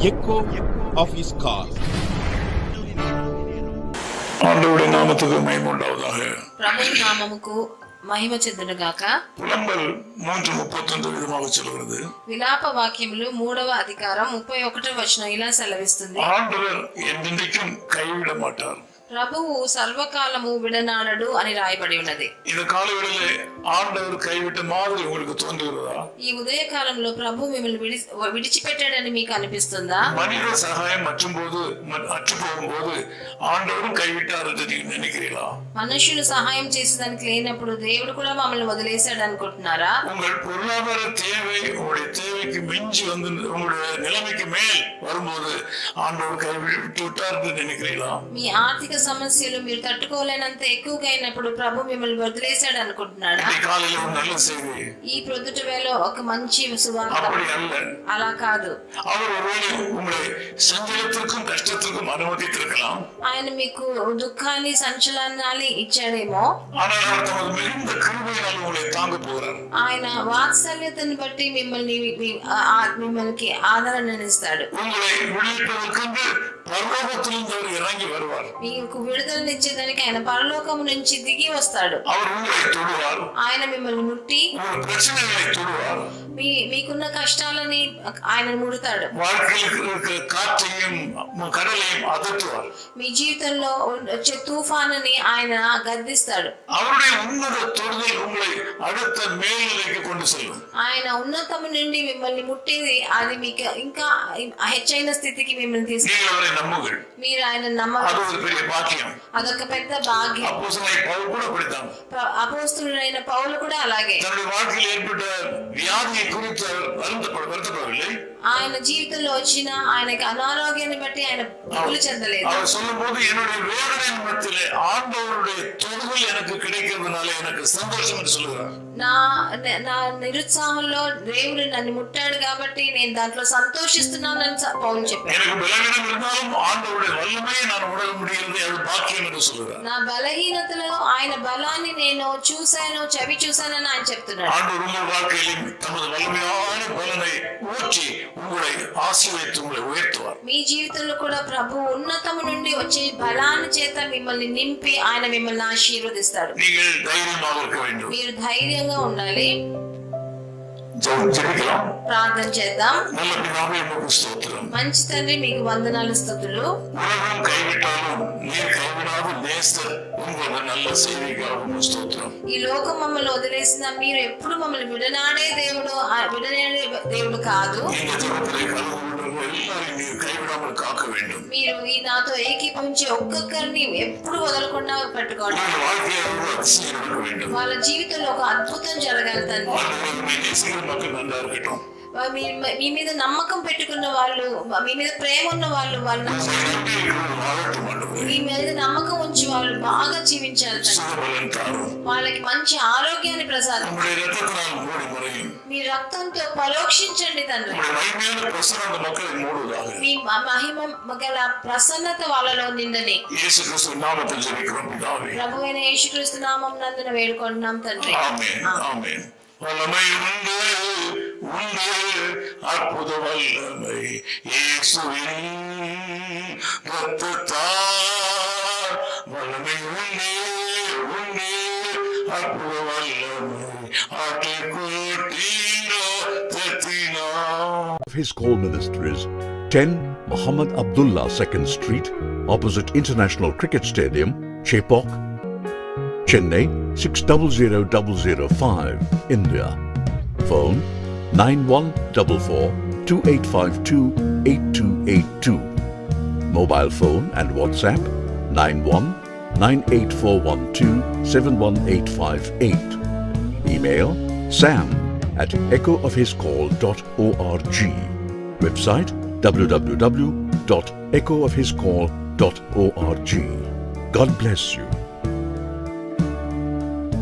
echo of his call. ஆண்டவருடைய நாமத்துக்கு மகிமை உண்டாவதாக. ప్రభు నామముకు మహిమ చెందునుగాక. புலம்பல் 3:31 విధமாக சொல்கிறது. విలాప వాక్యములు 3వ అధికారం 31వ వచనం ఇలా సెలవిస్తుంది. ஆண்டவர் என்றென்றைக்கும் கைவிட மாட்டார். ప్రభువు సర్వకాలము విడనాడడు అని రాయబడి ఉన్నది. இந்த காலவெளியிலே ஆண்டவர் கைவிட்ட மாதிரி உங்களுக்கு தோன்றுகிறதா? ఈ ఉదయ కాలంలో ప్రభు మిమ్మల్ని విడిచిపెట్టాడని మీకు అనిపిస్తుందా? மனித சகாயம் அற்றுపోகும்போது ஆண்டவரும் கைவிட்டார் என்று நீங்க நினைக்கிறீங்களா? మనుషులు సహాయం చేసేదానికి లేనప్పుడు దేవుడు కూడా మమ్మల్ని వదిలేశాడు అనుకుంటున్నారా? உங்கள் பொருளாதார தேவை உங்களுடைய தேவைக்கு மிஞ்சி வந்து உங்களுடைய நிலைமைக்கு மேல் வரும்போது ஆண்டவர் கைவிட்டு விட்டார் என்று நினைக்கிறீங்களா? మీ ఆర్థిక సమస్యలు మీరు తట్టుకోలేనంత ఎక్కువగా అయినప్పుడు ప్రభు మిమ్మల్ని వదిలేశాడు అనుకుంటున్నాడా? ఈ ప్రొద్దుట వేళ ఒక మంచి సువార్త అలా కాదు. ఆయన మీకు దుఃఖాన్ని సంచలనాన్ని ఇచ్చాడేమో, ఆయన వాత్సల్యతను బట్టి మిమ్మల్ని ఆదరణనిస్తాడు. మీకు విడుదలనిచ్చేదానికి ఆయన పరలోకము నుంచి దిగి వస్తాడు. ఆయన మిమ్మల్ని ముట్టి మీకున్న కష్టాలని ఆయన ముడతాడు. మీ జీవితంలో వచ్చే తుఫానుని ఆయన గద్దిస్తాడు. ఆయన ఉన్నతము నుండి మిమ్మల్ని ముట్టేది అది మీకు ఇంకా హెచ్చైన స్థితికి మిమ్మల్ని తీసుకెళ్తాడు. మీరు ఆయన నమ్మకం, అదొక పెద్ద భాగ్యం. అపోస్తలుడైన పౌలు కూడా అలాగే. ఆయన జీవితంలో వచ్చిన ఆయనకి అనారోగ్యాన్ని బట్టి ఆయన దిగులు చెందలేదు. నా నిరుత్సాహంలో దేవుడు నన్ను ముట్టాడు కాబట్టి నేను దాంట్లో సంతోషిస్తున్నానని పౌలు చెప్పాడు. నా బలహీనతలో ఆయన బలాన్ని నేను చూశాను, చవి చూశానని ఆయన చెప్తున్నాడు. మీ జీవితంలో కూడా ప్రభు ఉన్నతము నుండి వచ్చే బలాన్ని చేత మిమ్మల్ని నింపి ఆయన మిమ్మల్ని ఆశీర్వదిస్తాడు. మీరు ధైర్యంగా ఉండాలి. ప్రార్థన చేద్దాం. మంచి తండ్రి, మీకు వందనాలు, స్తుతులు. ఈ లోకం మమ్మల్ని వదిలేసిన మీరు ఎప్పుడు మమ్మల్ని విడనాడే దేవుడు కాదు. మీరు ఈ నాతో ఏకీభవించి ఒక్కొక్కరిని ఎప్పుడు వదలకుండా పెట్టుకోండి. వాళ్ళ జీవితంలో ఒక అద్భుతం జరగాలి తండ్రి. మీ మీద నమ్మకం పెట్టుకున్న వాళ్ళు, మీ మీద ప్రేమ ఉన్న వాళ్ళు, మీ మీద నమ్మకం ఉంచి వాళ్ళు బాగా జీవించాలి. వాళ్ళకి మంచి ఆరోగ్యాన్ని ప్రసాదం, మీ రక్తంతో పరోక్షించండి తండ్రి. మీ మహిమ గల ప్రసన్నత వాళ్ళలో నిండని ప్రభువైన యేసుక్రీస్తు నామం నందున వేడుకుంటున్నాం తండ్రి. வல்லமை உண்டு உண்டு அற்புத வல்லமை இயேசுவின் இரத்தத்தால். வல்லமை உண்டு உண்டு அற்புத வல்லமை ஆட்டுக்குட்டியின் இரத்தத்தினால். His call ministries 10 Muhammad Abdullah 2nd Street, opposite International Cricket Stadium, Chepauk, Chennai 600005, India. Phone 914428528282. Mobile phone and WhatsApp 919841271858. Email sam@echoofhiscall.org. Website www.echoofhiscall.org. God bless you.